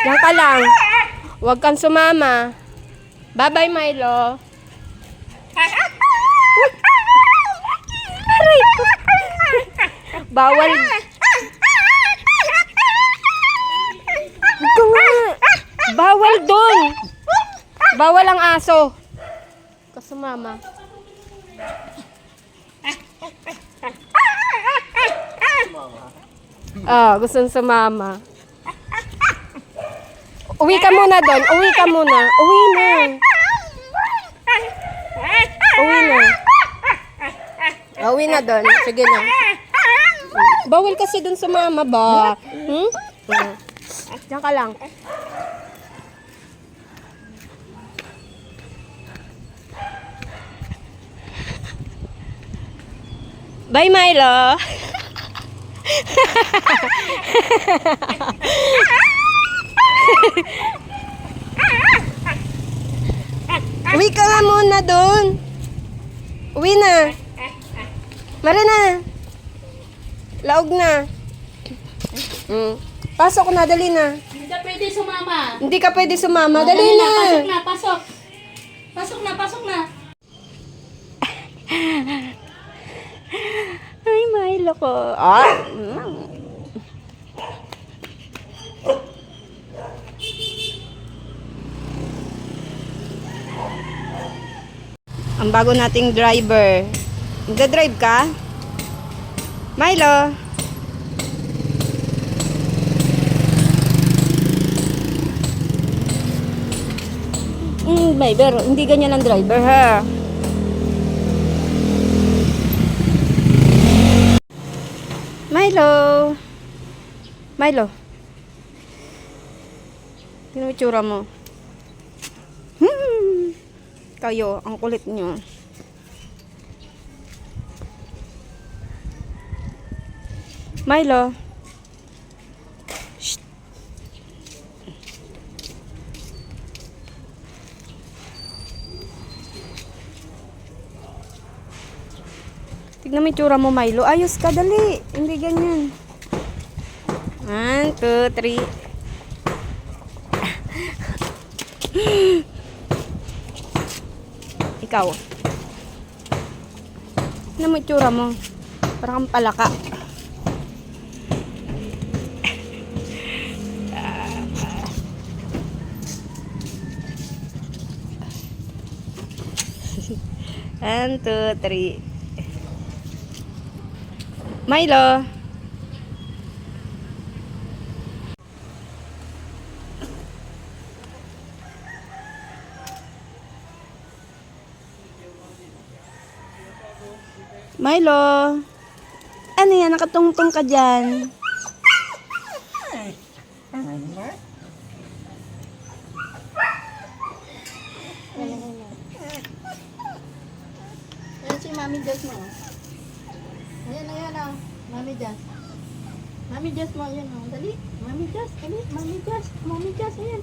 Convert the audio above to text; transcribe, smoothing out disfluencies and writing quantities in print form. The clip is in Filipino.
Diyan ka lang. Huwag kang sumama. Bye-bye, Milo. Aray ko. Bawal. Ito nga. Bawal doon. Bawal ang aso. Kasumama. Gusto sumama. Uwi ka muna doon. Uwi ka muna. Uwi na. Uwi na. Uwi na doon. Sige na. Bawal kasi doon sumama ba? Diyan ka lang. Bye, Milo. Uwi ka nga muna doon. Uwi na. Mara na. Laog na. Pasok na, dali na. Hindi ka pwede sumama. Hindi ka pwede sumama, dali na. Pasok na, pasok. Pasok na, pasok na. Ay, Milo ko. Ang bago nating driver. Nagda-drive ka? Milo? Driver. Hindi ganyan ang driver, ha? Milo? Milo? Tingnan mo itsura mo. Kayo, ang kulit nyo. Milo? Shh. Tignan mo itsura mo, Milo. Ayos ka, dali. Hindi ganyan. 1, 2, 3. Ikaw. Tignan mo itsura mo. Parang kang palaka. One, two, three. Milo. Milo. Ano yan? Nakatungtong ka dyan. Ayan si Mami Jess mo. Ayan, ayan o. Mami Jess. Mami Jess mo, ayan o. Dali. Mami Jess, dali. Mami Jess. Mami Jess, ayan.